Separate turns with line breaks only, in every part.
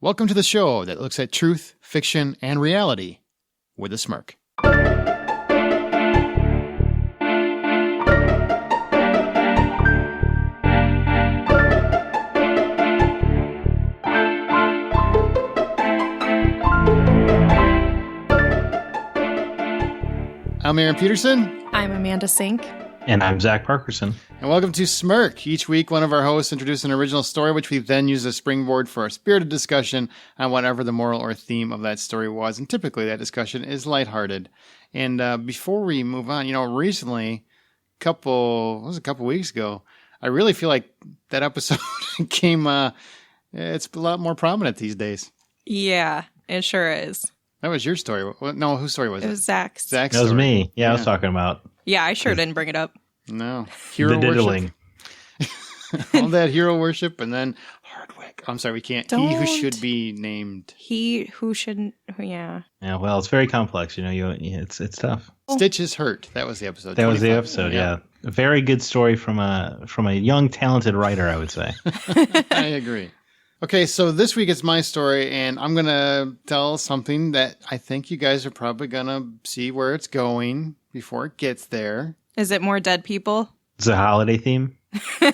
Welcome to the show that looks at truth, fiction, and reality with a smirk. I'm Aaron Peterson.
I'm Amanda Sink.
And I'm Zach Parkerson.
And welcome to Smirk. Each week, one of our hosts introduces an original story, which we then use as a springboard for a spirited discussion on whatever the moral or theme of that story was. And typically, that discussion is lighthearted. And before we move on, recently, a couple weeks ago, I really feel like that episode came, it's a lot more prominent these days.
Yeah, it sure is.
That was your story. No, whose story was it?
It was Zach's.
Zach's
That was
story.
me. Yeah, I was talking about.
Yeah, I sure didn't bring it up.
No.
The
Hero
diddling.
worship. All that hero worship, and then Hardwick. I'm sorry, we can't. He who
Don't.
should be named.
He who shouldn't, yeah.
Yeah, well, it's very complex. It's tough.
Stitches Hurt. That was the episode.
That was the
25.
episode. Yeah, a very good story from a young, talented writer, I would say.
I agree. Okay, so this week it's my story, and I'm going to tell something that I think you guys are probably going to see where it's going before it gets there.
Is it more dead people?
It's a holiday theme.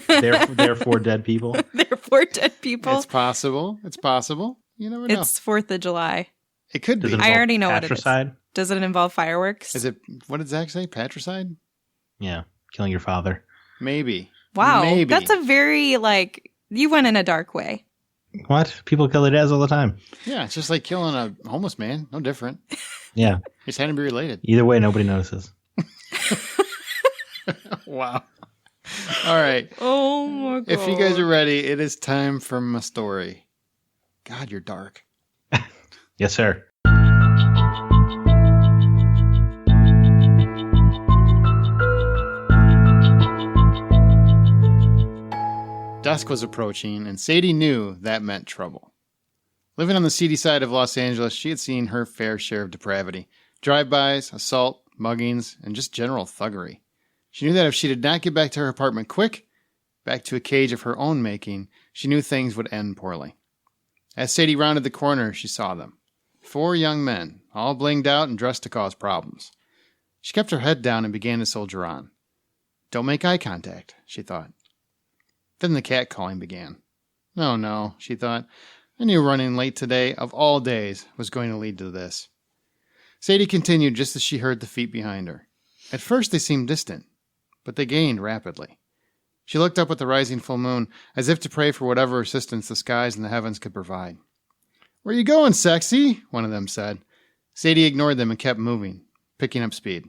Therefore, dead people.
Therefore, dead people?
It's possible. It's possible. You never know.
It's 4th of July.
It could
Does
be.
it
I
involve
already know what it is.
patricide?
Does it involve fireworks?
Is it, what did Zach say? Patricide?
Yeah, killing your father.
Maybe.
Wow.
Maybe.
That's a very, you went in a dark way.
What? People kill their dads all the time.
Yeah, it's just like killing a homeless man. No different.
Yeah.
It's had to be related.
Either way, nobody notices.
Wow. All right.
Oh my God.
If you guys are ready, it is time for my story. God, you're dark.
Yes, sir.
Dusk was approaching, and Sadie knew that meant trouble. Living on the seedy side of Los Angeles, she had seen her fair share of depravity. Drive-bys, assault, muggings, and just general thuggery. She knew that if she did not get back to her apartment quick, back to a cage of her own making, she knew things would end poorly. As Sadie rounded the corner, she saw them. 4 young men, all blinged out and dressed to cause problems. She kept her head down and began to soldier on. Don't make eye contact, she thought. Then the catcalling began. Oh no, she thought. I knew running late today, of all days, was going to lead to this. Sadie continued just as she heard the feet behind her. At first they seemed distant, but they gained rapidly. She looked up at the rising full moon, as if to pray for whatever assistance the skies and the heavens could provide. Where you going, sexy? One of them said. Sadie ignored them and kept moving, picking up speed.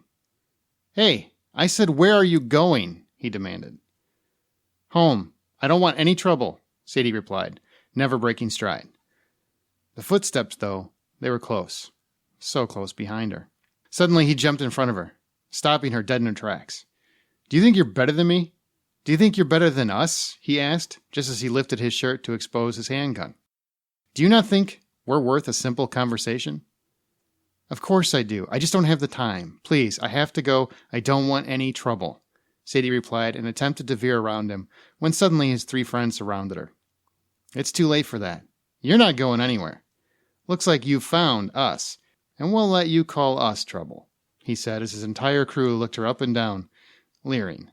Hey, I said, where are you going? He demanded. Home. I don't want any trouble, Sadie replied, never breaking stride. The footsteps, though, they were close. So close behind her. Suddenly he jumped in front of her, stopping her dead in her tracks. Do you think you're better than me? Do you think you're better than us? He asked, just as he lifted his shirt to expose his handgun. Do you not think we're worth a simple conversation? Of course I do. I just don't have the time. Please, I have to go. I don't want any trouble, Sadie replied and attempted to veer around him, when suddenly his 3 friends surrounded her. It's too late for that. You're not going anywhere. Looks like you found us, and we'll let you call us trouble, he said as his entire crew looked her up and down, leering.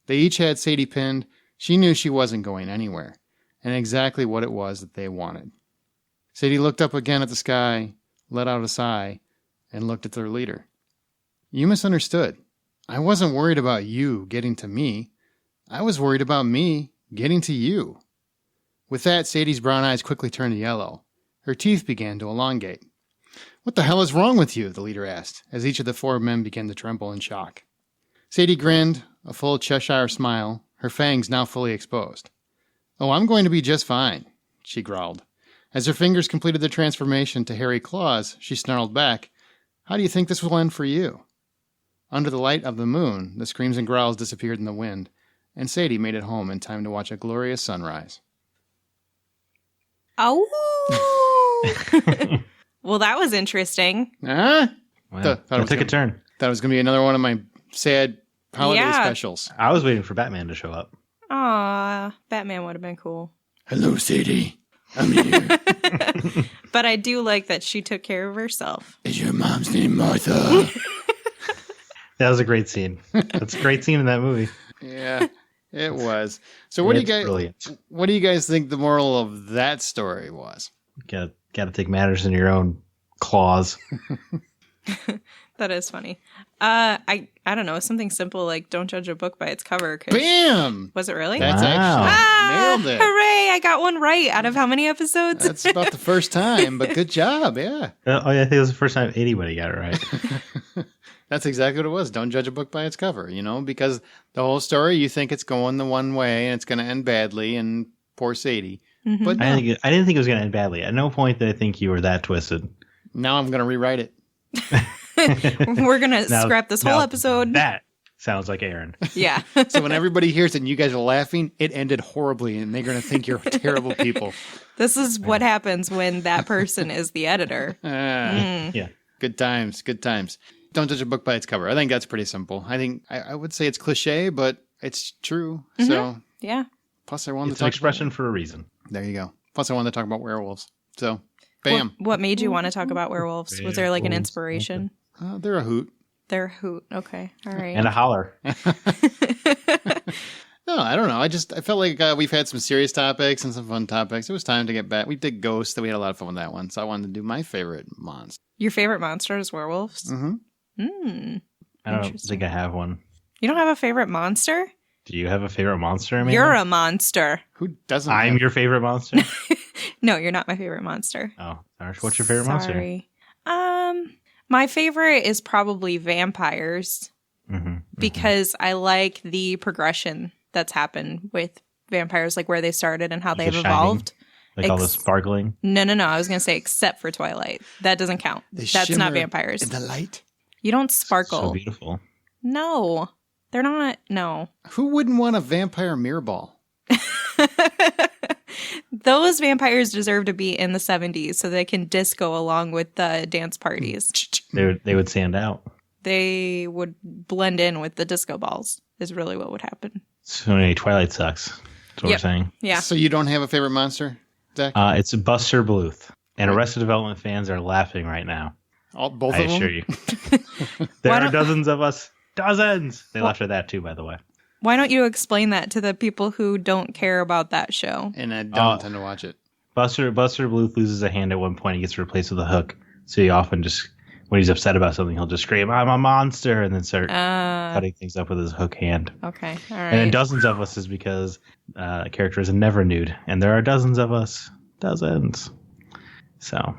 They each had Sadie pinned. She knew she wasn't going anywhere, and exactly what it was that they wanted. Sadie looked up again at the sky, let out a sigh, and looked at their leader. You misunderstood. I wasn't worried about you getting to me. I was worried about me getting to you. With that, Sadie's brown eyes quickly turned yellow. Her teeth began to elongate. What the hell is wrong with you? The leader asked, as each of the 4 men began to tremble in shock. Sadie grinned, a full Cheshire smile, her fangs now fully exposed. Oh, I'm going to be just fine, she growled. As her fingers completed the transformation to hairy claws, she snarled back, How do you think this will end for you? Under the light of the moon, the screams and growls disappeared in the wind, and Sadie made it home in time to watch a glorious sunrise.
Oh. Well, that was interesting.
Huh?
Wow.
Thought it
It
was
took a
gonna-
turn.
That was going to be another one of my sad holiday
Yeah.
specials.
I was waiting for Batman to show up.
Aw, Batman would have been cool.
Hello, Sadie. I'm here.
But I do like that she took care of herself.
Is your mom's name Martha?
That was a great scene. That's a great scene in that movie.
Yeah, it was. So what do you guys think the moral of that story was?
Got to take matters in your own claws.
That is funny. I don't know. Something simple like don't judge a book by its cover.
Bam!
Was it really?
That's actually nailed it.
Hooray! I got one right out of how many episodes?
That's about the first time, but good job. Yeah.
Yeah, I think it was the first time anybody got it right.
That's exactly what it was. Don't judge a book by its cover, because the whole story, you think it's going the one way and it's going to end badly, and poor Sadie.
Mm-hmm.
But no.
I didn't think it was going to end badly. At no point did I think you were that twisted.
Now I'm going to rewrite it.
We're going to scrap this whole episode.
That sounds like Aaron.
Yeah.
So when everybody hears it and you guys are laughing, it ended horribly and they're going to think you're terrible people.
This is what happens when that person is the editor.
Yeah.
Good times. Good times. Don't judge a book by its cover. I think that's pretty simple. I think I would say it's cliche, but it's true.
Mm-hmm.
So
yeah.
Plus, I wanted
It's
to
an
talk
expression
about,
for a reason.
There you go. Plus, I wanted to talk about werewolves. So, bam.
What made you want to talk about werewolves? Was there like an inspiration?
They're a hoot.
They're a hoot. Okay. All right.
And a holler.
No, I don't know. I felt like we've had some serious topics and some fun topics. It was time to get back. We did Ghosts. We had a lot of fun with that one. So I wanted to do my favorite monster.
Your favorite monster is werewolves?
Mm-hmm.
I don't think I have one.
You don't have a favorite monster?
Do you have a favorite monster, Amanda?
You're a monster.
Who doesn't?
I'm your favorite monster?
No, you're not my favorite monster.
Oh, sorry. What's your favorite monster?
Sorry. My favorite is probably vampires because I like the progression that's happened with vampires, like where they started and how they've evolved.
Like all the sparkling?
No. I was going to say except for Twilight. That doesn't count. That's not vampires.
In the light.
You don't sparkle.
So beautiful.
No, they're not. No.
Who wouldn't want a vampire mirror ball?
Those vampires deserve to be in the 70s so they can disco along with the dance parties.
They would stand out.
They would blend in with the disco balls is really what would happen.
So anyway, Twilight sucks. That's what we're saying.
Yeah.
So you don't have a favorite monster, Zach?
It's Buster Bluth. And Arrested Development fans are laughing right now.
Both
I
of them?
assure you. There are dozens of us. Dozens! They laughed at that too, by the way.
Why don't you explain that to the people who don't care about that show?
And I don't tend to watch it.
Buster Bluth loses a hand at one point. He gets replaced with a hook. So he often just, when he's upset about something, he'll just scream, "I'm a monster," and then start cutting things up with his hook hand.
Okay, all right.
And then dozens of us is because a character is never nude. And there are dozens of us. Dozens. So.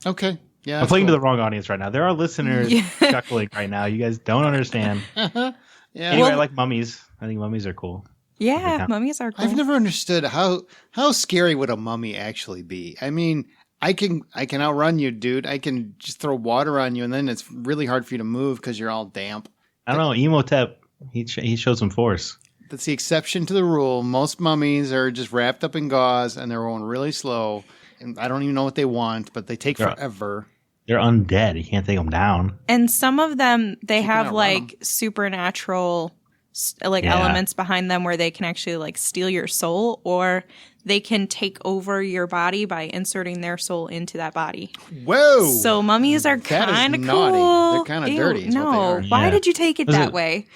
Okay. Yeah.
I'm playing to the wrong audience right now. There are listeners chuckling right now. You guys don't understand.
Yeah.
Anyway, I like mummies. I think mummies are cool.
Yeah, mummies are cool.
I've never understood how scary would a mummy actually be. I mean, I can outrun you, dude. I can just throw water on you, and then it's really hard for you to move because you're all damp.
I don't know. Emotep, he showed some force.
That's the exception to the rule. Most mummies are just wrapped up in gauze, and they're going really slow. And I don't even know what they want, but they take forever.
They're undead. You can't take them down.
And some of them, they
You
have
can outrun
like supernatural elements behind them where they can actually like steal your soul, or they can take over your body by inserting their soul into that body.
Whoa!
So mummies are kind of
naughty.
Cool.
They're kind of dirty. Is
No,
what they are.
why did you take it
Was
that
it-
way?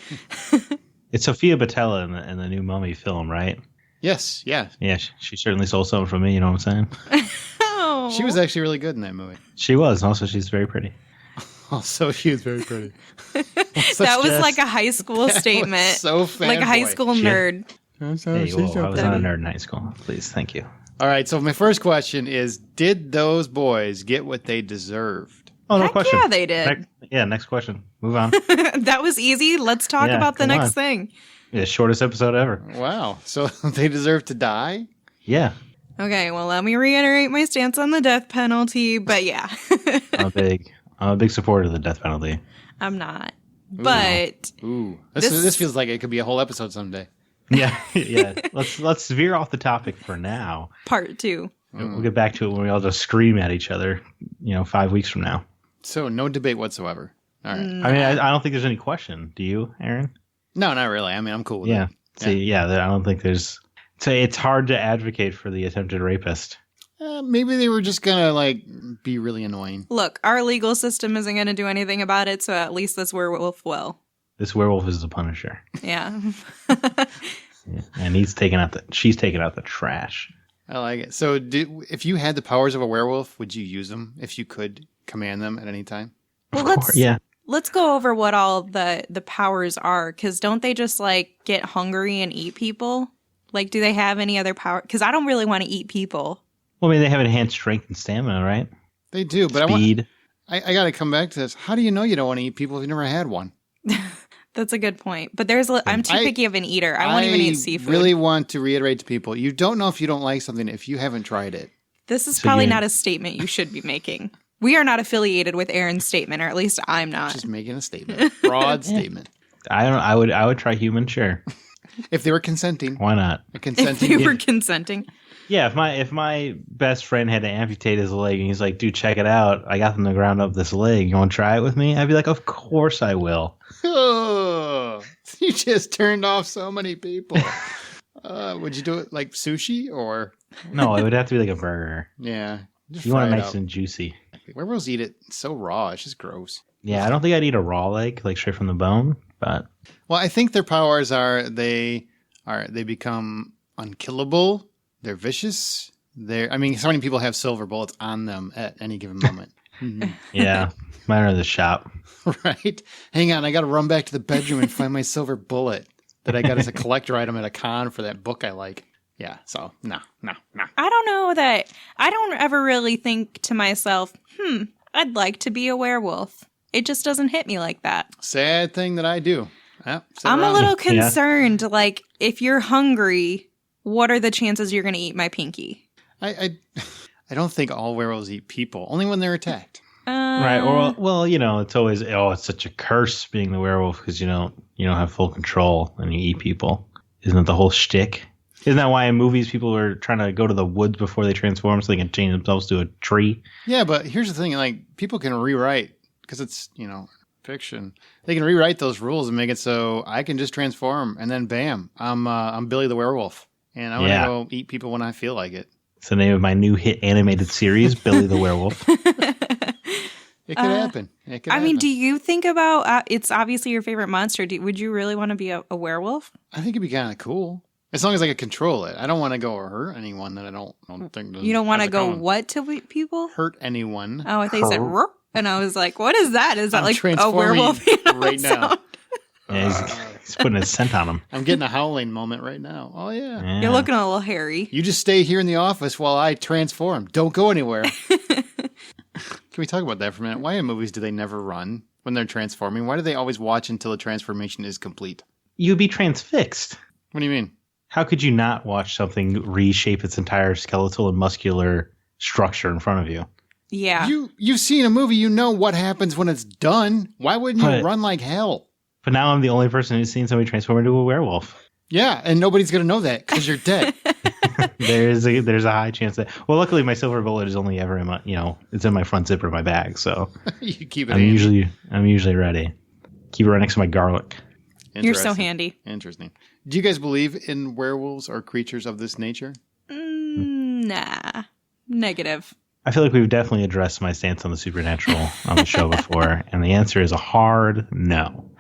It's Sophia Botella in the new Mummy film, right?
Yes. Yeah.
Yeah, she certainly stole something from me. You know what I'm saying?
Oh.
She was actually really good in that movie.
She was. Also, she's very pretty.
Also, she was very pretty.
That was like a high school statement.
So
like a high
fanboy.
school nerd.
Hey, whoa, I was not a nerd in high school. Please, thank you.
All right. So my first question is: did those boys get what they deserved?
Oh, no
Heck
question.
yeah, they did.
Next question. Move on.
That was easy. Let's talk
Yeah,
about the
come
next
on.
thing.
Yeah, shortest episode ever.
Wow. So they deserve to die?
Yeah.
Okay, well, let me reiterate my stance on the death penalty, but yeah.
I'm a big supporter of the death penalty.
I'm not. But
Ooh. This feels like it could be a whole episode someday.
Yeah, yeah. Let's veer off the topic for now.
part 2.
We'll get back to it when we all just scream at each other, 5 weeks from now.
So no debate whatsoever. All right.
I mean, I don't think there's any question. Do you, Aaron?
No, not really. I mean, I'm cool with
Yeah.
it.
See, I don't think there's. It's hard to advocate for the attempted rapist.
Maybe they were just gonna like be really annoying.
Look, our legal system isn't going to do anything about it, so at least this werewolf will.
This werewolf is the Punisher.
Yeah.
Yeah. And she's taking out the trash.
I like it. So, if you had the powers of a werewolf, would you use them if you could command them at any time?
Well, let's go over what all the powers are, because don't they just like get hungry and eat people? Like, do they have any other power? Because I don't really want to eat people.
Well, I mean, they have enhanced strength and stamina, right?
They do, but
Speed.
I got to come back to this. How do you know you don't want to eat people if you never had one?
That's a good point. But I'm too picky of an eater. I won't even eat seafood. I
really want to reiterate to people, you don't know if you don't like something if you haven't tried it.
This is probably not a statement you should be making. We are not affiliated with Aaron's statement, or at least I'm not.
Just making a statement. Broad statement.
I would try human, sure.
If they were consenting.
Why not?
If they were consenting.
Yeah, if my best friend had to amputate his leg and he's like, dude, check it out. I got them to ground up this leg. You want to try it with me? I'd be like, of course I will.
Oh, you just turned off so many people. Would you do it like sushi or?
No, it would have to be like a burger.
Yeah.
You want it nice and juicy.
Werewolves eat it so raw. It's just gross.
Yeah, I don't think I'd eat a raw leg, like straight from the bone, but.
Well, I think their powers are they become unkillable. They're vicious. So many people have silver bullets on them at any given moment. Mm-hmm.
Yeah, mine are in the shop.
Right? Hang on, I got to run back to the bedroom and find my silver bullet that I got as a collector item at a con for that book I like. Yeah, so no.
I don't know that. I don't ever really think to myself, I'd like to be a werewolf. It just doesn't hit me like that.
Sad thing that I do.
I'm a little concerned, like, if you're hungry, what are the chances you're going to eat my pinky?
I don't think all werewolves eat people, only when they're attacked.
Right. Or, well, it's always, it's such a curse being the werewolf because you don't have full control and you eat people. Isn't that the whole shtick? Isn't that why in movies people are trying to go to the woods before they transform so they can change themselves to a tree?
Yeah, but here's the thing. Like, people can rewrite, because it's, fiction. They can rewrite those rules and make it so I can just transform and then bam, I'm Billy the werewolf. And I want to go eat people when I feel like it.
It's the name of my new hit animated series, Billy the Werewolf.
It could happen.
I mean, do you think about, it's obviously your favorite monster. Would you really want to be a werewolf?
I think it'd be kind of cool. As long as I could control it. I don't want to go hurt anyone that I don't think does.
You don't want to go what to people?
Hurt anyone.
Oh, I thought you said "Rrr," and I was like, what is that? Is that like a werewolf?
Right now.
Yeah, he's putting his scent on him.
I'm getting a howling moment right now. Oh, yeah.
You're looking a little hairy.
You just stay here in the office while I transform. Don't go anywhere. Can we talk about that for a minute? Why in movies do they never run when they're transforming? Why do they always watch until the transformation is complete?
You'd be transfixed.
What do you mean?
How could you not watch something reshape its entire skeletal and muscular structure in front of you?
Yeah.
You've seen a movie. You know what happens when it's done. Why wouldn't you run like hell?
But now I'm the only person who's seen somebody transform into a werewolf.
Yeah, and nobody's going to know that because you're dead.
There's a high chance that. Well, luckily my silver bullet is only ever in my, it's in my front zipper of my bag, so
you keep it.
I'm usually ready. Keep it right next to my garlic.
You're so handy.
Interesting. Do you guys believe in werewolves or creatures of this nature?
Nah. Negative.
I feel like we've definitely addressed my stance on the supernatural on the show before, and the answer is a hard no.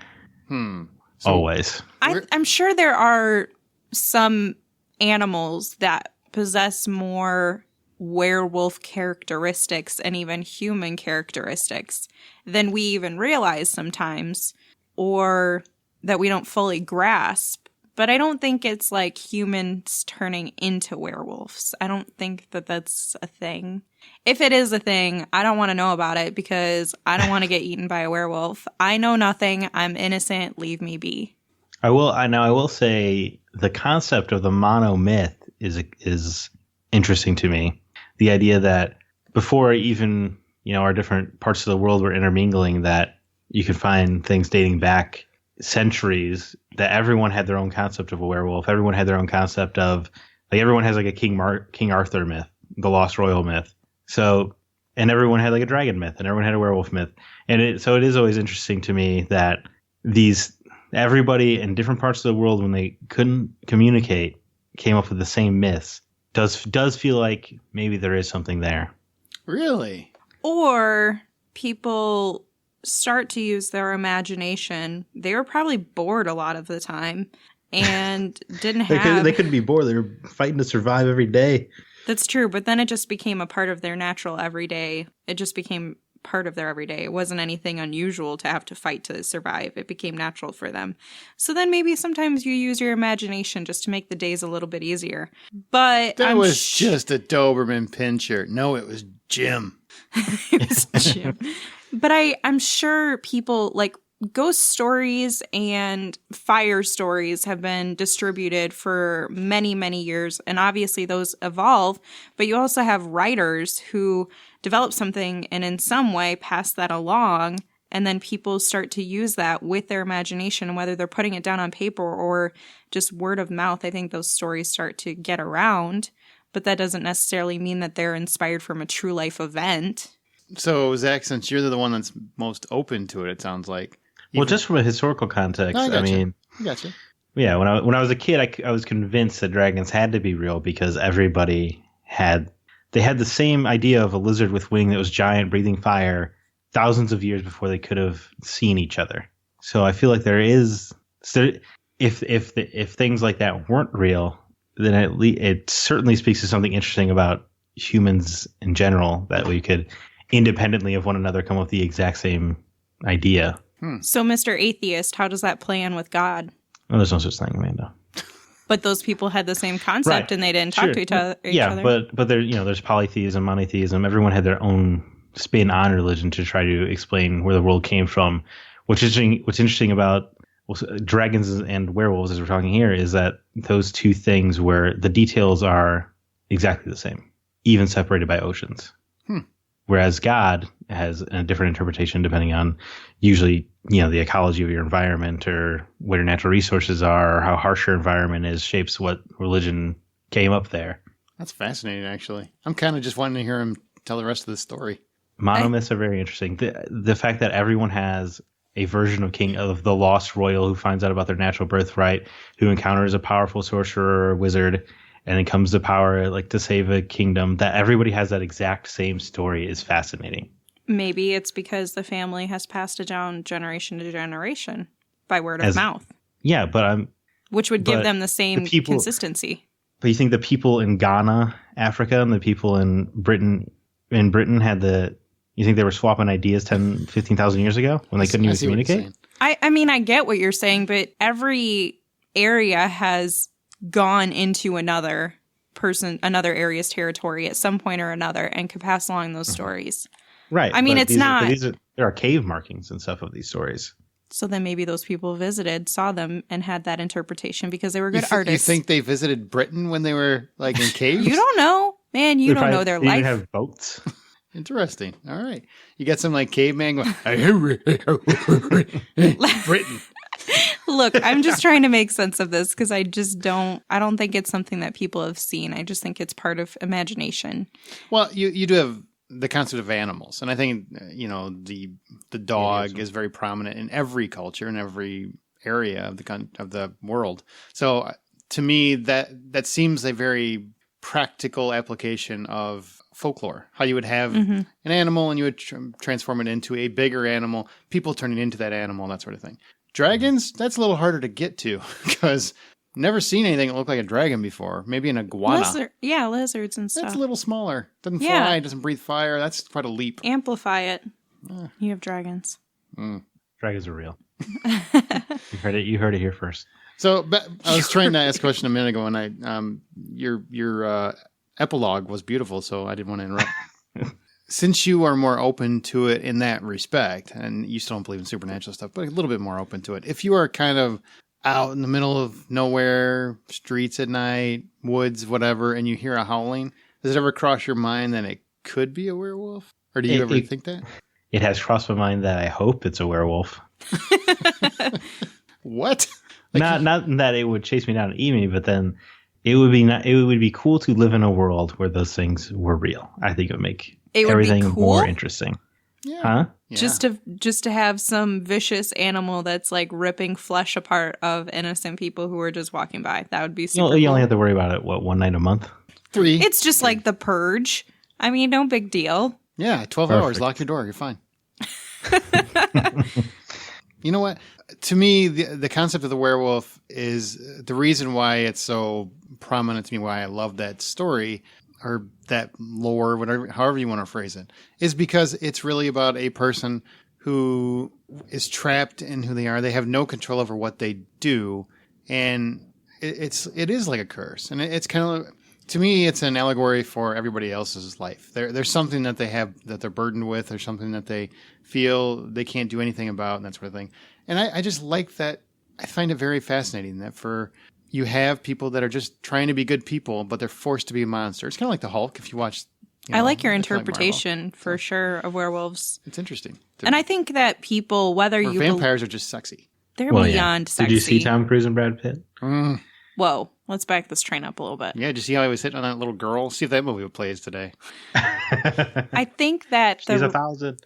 So always.
I'm sure there are some animals that possess more werewolf characteristics and even human characteristics than we even realize sometimes, or that we don't fully grasp. But I don't think it's like humans turning into werewolves. I don't think that that's a thing. If it is a thing, I don't want to know about it because I don't want to get eaten by a werewolf. I know nothing. I'm innocent. Leave me be.
I will say the concept of the monomyth is interesting to me. The idea that before even, our different parts of the world were intermingling, that you could find things dating back centuries, that everyone had their own concept of a werewolf. Everyone had their own concept of, like, everyone has like a King Arthur myth, the Lost Royal myth. So, and everyone had like a dragon myth, and everyone had a werewolf myth. And so it is always interesting to me that everybody in different parts of the world, when they couldn't communicate, came up with the same myths does feel like maybe there is something there.
Really?
Or people start to use their imagination. They were probably bored a lot of the time and didn't have...
They couldn't be bored. They were fighting to survive every day.
That's true, but then it just became a part of their natural everyday. It just became part of their everyday. It wasn't anything unusual to have to fight to survive. It became natural for them. So then maybe sometimes you use your imagination just to make the days a little bit easier. But
that was just a Doberman pinscher. No, it was Jim.
It was Jim. But I'm sure people like ghost stories and fire stories have been distributed for many, many years. And obviously those evolve. But you also have writers who develop something and in some way pass that along. And then people start to use that with their imagination, whether they're putting it down on paper or just word of mouth. I think those stories start to get around. But that doesn't necessarily mean that they're inspired from a true life event.
So, Zach, since you're the one that's most open to it sounds like.
Well, just from a historical context,
I gotcha.
Yeah, when I was a kid, I was convinced that dragons had to be real because everybody had the same idea of a lizard with wing that was giant, breathing fire, thousands of years before they could have seen each other. So I feel like there is, if things like that weren't real, then it certainly speaks to something interesting about humans in general, that we could independently of one another come up with the exact same idea.
So, Mr. Atheist, how does that play in with God?
Well, there's no such thing, Amanda.
But those people had the same concept,
Right.
And they didn't talk to each other.
But there, there's polytheism, monotheism. Everyone had their own spin on religion to try to explain where the world came from. What's interesting about dragons and werewolves, as we're talking here, is that those two things where the details are exactly the same, even separated by oceans. Whereas God has a different interpretation depending on usually, the ecology of your environment or what your natural resources are or how harsh your environment is shapes what religion came up there.
That's fascinating, actually. I'm kind of just wanting to hear him tell the rest of the story.
Monomyths are very interesting. The fact that everyone has a version of the lost royal who finds out about their natural birthright, who encounters a powerful sorcerer or wizard, and then comes to power like to save a kingdom, that everybody has that exact same story is fascinating.
Maybe it's because the family has passed it down generation to generation by word of mouth.
Yeah,
which would give them the same consistency.
But you think the people in Ghana, Africa, and the people in Britain had you think they were swapping ideas 10, 15,000 years ago when they couldn't even communicate?
I mean, I get what you're saying, but every area has gone into another area's territory at some point or another and could pass along those stories.
Right.
I mean,
there are cave markings and stuff of these stories.
So then maybe those people visited, saw them, and had that interpretation because they were good artists.
You think they visited Britain when they were like in caves?
You don't know. Man, you don't know their life.
They didn't have boats.
Interesting. All right. You got some like caveman going, Britain.
Look, I'm just trying to make sense of this because I don't think it's something that people have seen. I just think it's part of imagination.
Well, you do have the concept of animals. And I think, the dog is very prominent in every culture, in every area of the world. So to me, that seems a very practical application of folklore. How you would have an animal and you would transform it into a bigger animal, people turning into that animal, that sort of thing. Dragons, that's a little harder to get to because never seen anything that looked like a dragon before. Maybe an iguana.
Lizards and stuff.
That's a little smaller. Doesn't fly, doesn't breathe fire. That's quite a leap.
Amplify it. You have dragons.
Dragons are real. You heard it here first.
So I was trying to ask a question a minute ago, and your epilogue was beautiful, so I didn't want to interrupt. Since you are more open to it in that respect, and you still don't believe in supernatural stuff, but a little bit more open to it, if you are kind of out in the middle of nowhere, streets at night, woods, whatever, and you hear a howling, does it ever cross your mind that it could be a werewolf? Or do you ever think that?
It has crossed my mind that I hope it's a werewolf.
What?
Not that it would chase me down and eat me, but then it would be cool to live in a world where those things were real. I think it would make everything more interesting.
Yeah.
Huh?
Yeah. Just to have some vicious animal that's like ripping flesh apart of innocent people who are just walking by. That would be super cool.
You only have to worry about it, one night a month?
3.
It's just like The Purge. I mean, no big deal.
Yeah, 12
Perfect.
hours. Lock your door. You're fine. You know what? To me, the concept of the werewolf is the reason why it's so prominent to me, why I love that story or that lore, whatever, however you want to phrase it, is because it's really about a person who is trapped in who they are. They have no control over what they do. And it is like a curse. And it's kind of, to me, it's an allegory for everybody else's life. There's something that they have that they're burdened with, or something that they feel they can't do anything about, and that sort of thing. And I just like that. I find it very fascinating that you have people that are just trying to be good people, but they're forced to be a monster. It's kind of like the Hulk. If you watch,
I like your interpretation for sure of werewolves.
It's interesting.
And I think that people, whether you
vampires are just sexy.
They're beyond sexy.
Did you see Tom Cruise and Brad Pitt?
Whoa, let's back this train up a little bit.
Yeah, did you see how he was hitting on that little girl? See if that movie plays today.
I think that
She's 1,000.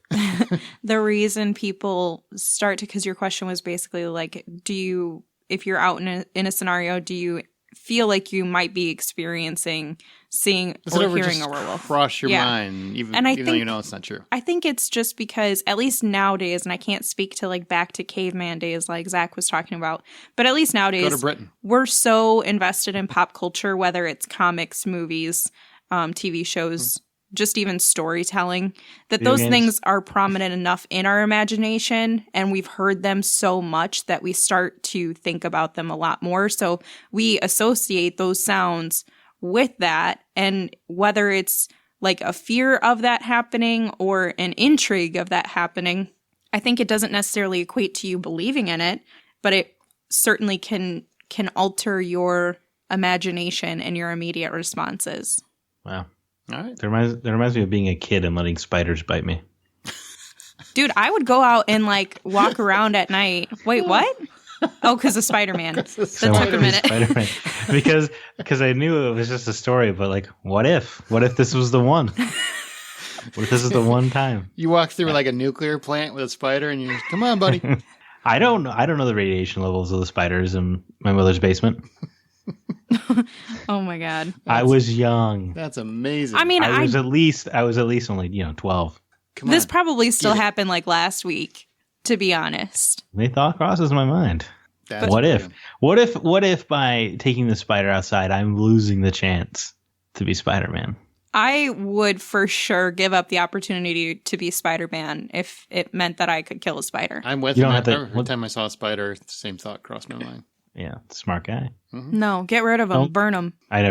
The reason people start to, because your question was basically like, if you're out in a scenario, do you feel like you might be experiencing, seeing, or hearing a werewolf?
Cross your mind, even though you know it's not true.
I think it's just because, at least nowadays, and I can't speak to like back to caveman days like Zach was talking about, but at least nowadays,
Go to Britain.
We're so invested in pop culture, whether it's comics, movies, TV shows, just even storytelling, that those things are prominent enough in our imagination, and we've heard them so much that we start to think about them a lot more. So we associate those sounds with that, and whether it's like a fear of that happening or an intrigue of that happening, I think it doesn't necessarily equate to you believing in it, but it certainly can alter your imagination and your immediate responses.
Wow.
All right.
That reminds me of being a kid and letting spiders bite me.
Dude, I would go out and like walk around at night. Wait, what? Oh, because of Spider-Man. That took a minute.
Spider-Man. Because I knew it was just a story, but like, what if? What if this was the one? What if this is the one time?
You walk through like a nuclear plant with a spider, and you're just, come on, buddy.
I don't know the radiation levels of the spiders in my mother's basement.
Oh my god.
I was young.
That's amazing.
I mean,
I was at least only 12.
This probably still happened like last week, to be honest.
The thought crosses my mind. What if by taking the spider outside, I'm losing the chance to be Spider-Man?
I would for sure give up the opportunity to be Spider-Man if it meant that I could kill a spider.
I'm with you. Every time I saw a spider, the same thought crossed my mind.
Yeah, smart guy.
Mm-hmm. No, get rid of them. Burn them. I've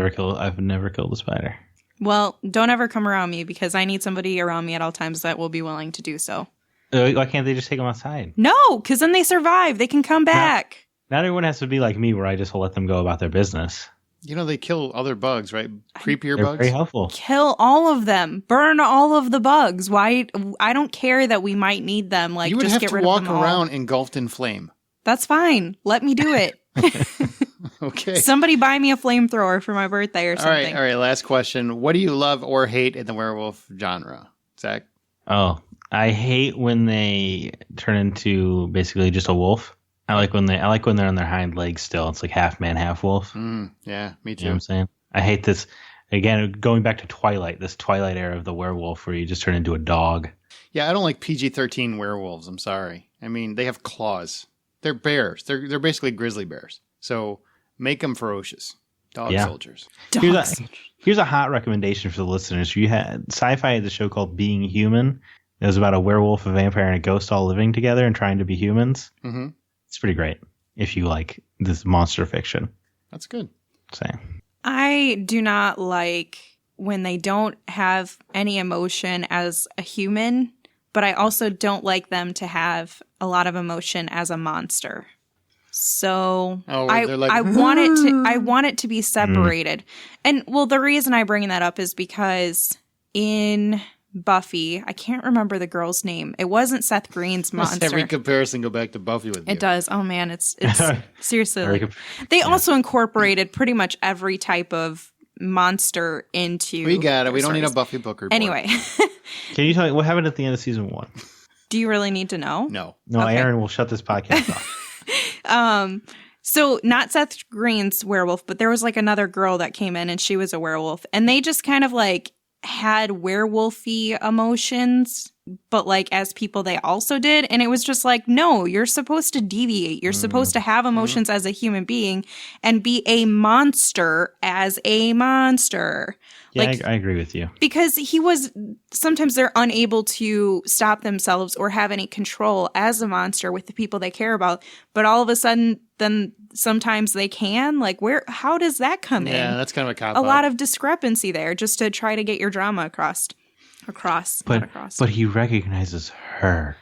never
killed a spider.
Well, don't ever come around me, because I need somebody around me at all times that will be willing to do so.
Why can't they just take them outside?
No, because then they survive. They can come back.
Not everyone has to be like me, where I just let them go about their business.
You know, they kill other bugs, right? Creepier
They're
bugs.
very helpful.
Kill all of them. Burn all of the bugs. Why? I don't care that we might need them. Like,
you would
just
have
get
to
rid
walk
of them all.
around engulfed in flame.
That's fine. Let me do it.
Okay.
Somebody buy me a flamethrower for my birthday or something.
All right. Last question. What do you love or hate in the werewolf genre, Zach?
Oh, I hate when they turn into basically just a wolf. I like when they're on their hind legs still. It's like half man, half wolf.
Yeah, me too.
You know what I'm saying? I hate this. Again, going back to Twilight, this Twilight era of the werewolf where you just turn into a dog.
Yeah, I don't like PG-13 werewolves. I'm sorry. I mean, they have claws. They're bears. They're basically grizzly bears. So make them ferocious. Dog soldiers.
Here's a hot recommendation for the listeners. Sci-Fi had a show called Being Human. It was about a werewolf, a vampire, and a ghost all living together and trying to be humans. Mm-hmm. It's pretty great if you like this monster fiction.
That's good.
Same.
I do not like when they don't have any emotion as a human, but I also don't like them to have a lot of emotion as a monster. So I want it to be separated. And well, the reason I bring that up is because in Buffy, I can't remember the girl's name. It wasn't Seth Green's monster.
Every comparison go back to Buffy with you.
It does. Oh man, it's seriously. They also incorporated pretty much every type of monster into.
We got it. We don't need a Buffy book report.
Anyway,
can you tell me what happened at the end of season 1?
Do you really need to know?
No.
Okay. Aaron will shut this podcast off.
So not Seth Green's werewolf, but there was like another girl that came in and she was a werewolf. And they just kind of like had werewolfy emotions, but like as people they also did. And it was just like, no, you're supposed to deviate. You're supposed to have emotions as a human being and be a monster as a monster.
Yeah,
Like,
I agree with you.
because sometimes they're unable to stop themselves or have any control as a monster with the people they care about. But all of a sudden, then sometimes they can. Like, how does that come in?
Yeah, that's kind of a cop-out.
A lot of discrepancy there just to try to get your drama across.
But he recognizes her.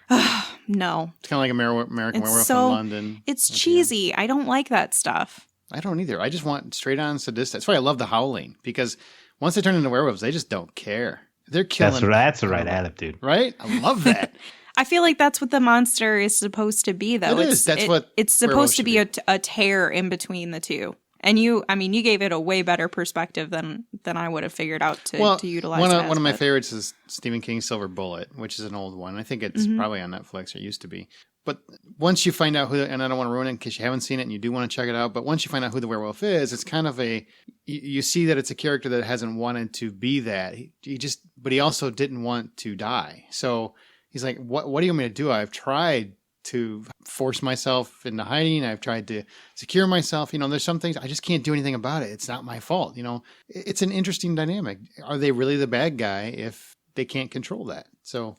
No.
It's kind of like American Werewolf in London.
It's cheesy. I don't like that stuff.
I don't either. I just want straight-on sadistic. That's why I love the howling, because once they turn into werewolves, they just don't care. They're killing.
That's the right attitude.
Right? I love that.
I feel like that's what the monster is supposed to be, though.
It is. That's what
it's supposed to be a tear in between the two. And you gave it a way better perspective than I would have figured out to utilize.
One of my favorites is Stephen King's Silver Bullet, which is an old one. I think it's probably on Netflix, or it used to be. But once you find out who, and I don't want to ruin it in case you haven't seen it and you do want to check it out, but once you find out who the werewolf is, it's kind of you see that it's a character that hasn't wanted to be that. But he also didn't want to die. So he's like, what do you want me to do? I've tried to force myself into hiding. I've tried to secure myself. There's some things I just can't do anything about it. It's not my fault. It's an interesting dynamic. Are they really the bad guy if they can't control that? So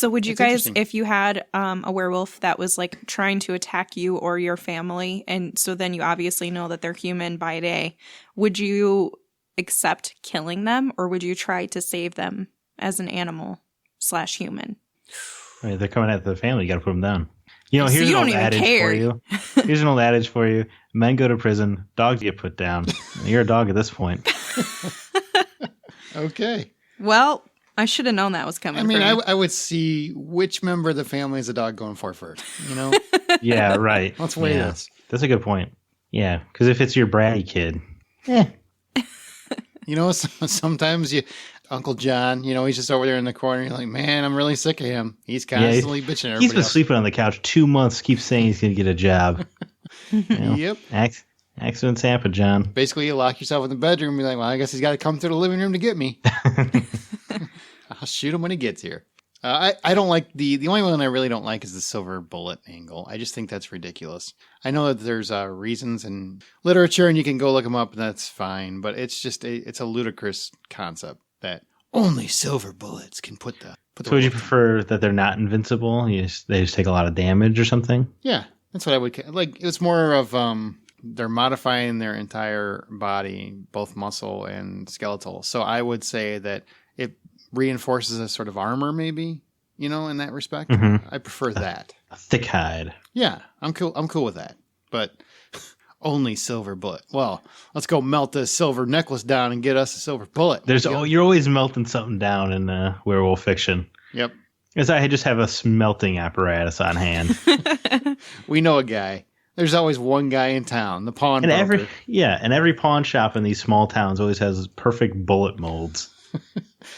would you guys, if you had a werewolf that was like trying to attack you or your family, and so then you obviously know that they're human by day, would you accept killing them, or would you try to save them as an animal/human?
Right, they're coming after the family. You got to put them down. Here's
you
an
don't
old
even
adage
care.
for you. Here's an old adage for you. Men go to prison, dogs get put down. You're a dog at this point.
Okay.
Well, I should have known that was coming.
I mean, I would see which member of the family is the dog going for first,
Yeah, right.
Let's weigh this.
That's a good point. Yeah, because if it's your bratty kid,
sometimes Uncle John, he's just over there in the corner. You're like, man, I'm really sick of him. He's constantly bitching at everybody
He's been sleeping on the couch 2 months, keeps saying he's going to get a job.
Yep.
Accidents happen, John.
Basically, you lock yourself in the bedroom and be like, well, I guess he's got to come through the living room to get me. I'll shoot him when he gets here. I don't like the only one I really don't like is the silver bullet angle. I just think that's ridiculous. I know that there's reasons in literature and you can go look them up and that's fine, but it's just it's a ludicrous concept that only silver bullets can put the.
So would you prefer that they're not invincible? They just take a lot of damage or something?
Yeah, that's what I would like. It's more of they're modifying their entire body, both muscle and skeletal. So I would say that it reinforces a sort of armor, maybe, in that respect. Mm-hmm. I prefer that.
A thick hide.
Yeah, I'm cool with that. But only silver bullet. Well, let's go melt this silver necklace down and get us a silver bullet.
You're always melting something down in werewolf fiction.
Yep.
Because I just have a smelting apparatus on hand.
We know a guy. There's always one guy in town, the pawn broker.
And every pawn shop in these small towns always has perfect bullet molds.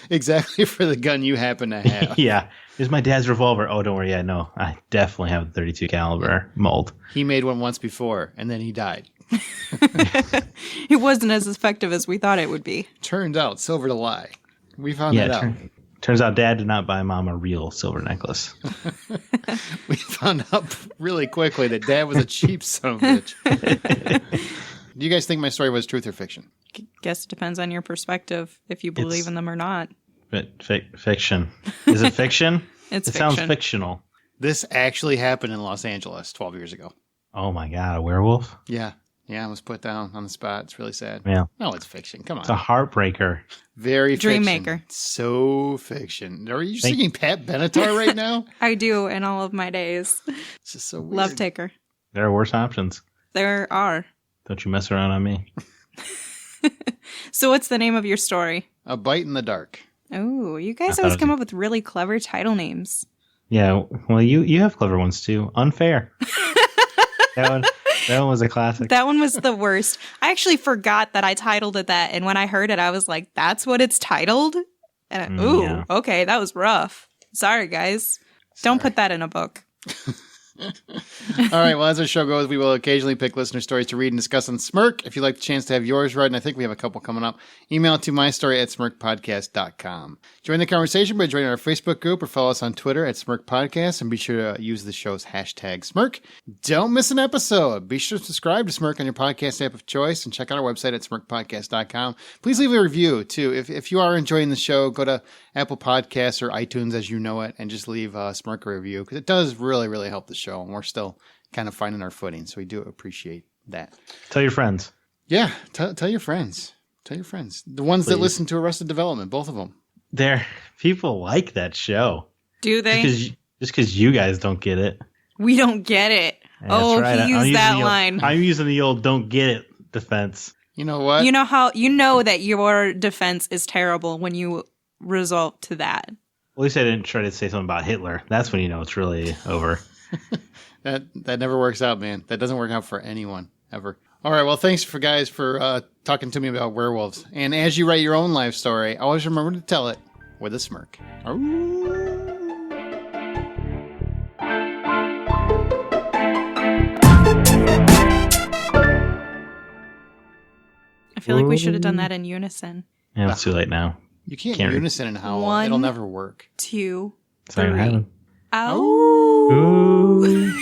Exactly for the gun you happen to have.
Yeah. Here's my dad's revolver. Oh, don't worry. Yeah, no. I definitely have a 32 caliber mold.
He made one once before, and then he died.
It wasn't as effective as we thought it would be.
Turned out, silver to lie. We found that out.
Turns out Dad did not buy Mom a real silver necklace.
We found out really quickly that Dad was a cheap son of a bitch. Do you guys think my story was truth or fiction?
Guess it depends on your perspective, if you believe in them or not.
Fiction. Is it fiction?
It
sounds fictional.
This actually happened in Los Angeles 12 years ago.
Oh my God, a werewolf?
Yeah, I was put down on the spot. It's really sad.
Yeah.
No, it's fiction. Come on.
It's a heartbreaker.
Very
Dream
fiction.
maker.
So fiction. Are you singing Pat Benatar right now?
I do in all of my days.
It's just so weird.
Love taker.
There are worse options.
There are.
Don't you mess around on me.
So what's the name of your story?
A Bite in the Dark.
Oh, you guys always come up with really clever title names.
Yeah, well, you have clever ones too. Unfair. That one was a classic.
That one was the worst. I actually forgot that I titled it that, and when I heard it, I was like, "That's what it's titled." And okay, that was rough. Sorry, guys. Don't put that in a book.
All right, well, as our show goes, we will occasionally pick listener stories to read and discuss on Smirk. If you'd like the chance to have yours read, and I think we have a couple coming up, email it to mystory@smirkpodcast.com. Join the conversation by joining our Facebook group or follow us on Twitter @SmirkPodcast, and be sure to use the show's hashtag Smirk. Don't miss an episode. Be sure to subscribe to Smirk on your podcast app of choice, and check out our website at smirkpodcast.com. Please leave a review, too. If you are enjoying the show, go to Apple Podcasts or iTunes as you know it, and just leave Smirk a review, because it does really, really help the show, and we're still kind of finding our footing, so we do appreciate that.
Tell your friends.
Yeah, tell your friends. Tell your friends. The ones that listen to Arrested Development, both of them.
People like that show.
Do they?
Just because you guys don't get it.
We don't get it.
That's right.
He used that line.
I'm using the old "don't get it" defense.
You know what?
You know that your defense is terrible when you resort to that.
At least I didn't try to say something about Hitler. That's when you know it's really over.
That never works out, man. That doesn't work out for anyone ever. All right, well, thanks for talking to me about werewolves. And as you write your own life story, always remember to tell it with a smirk.
I feel like we should have done that in unison.
Yeah, it's too late now.
You can't unison and howl.
1,
It'll never work.
2,
It's not gonna
3.
happen.
Ow.
Ooh.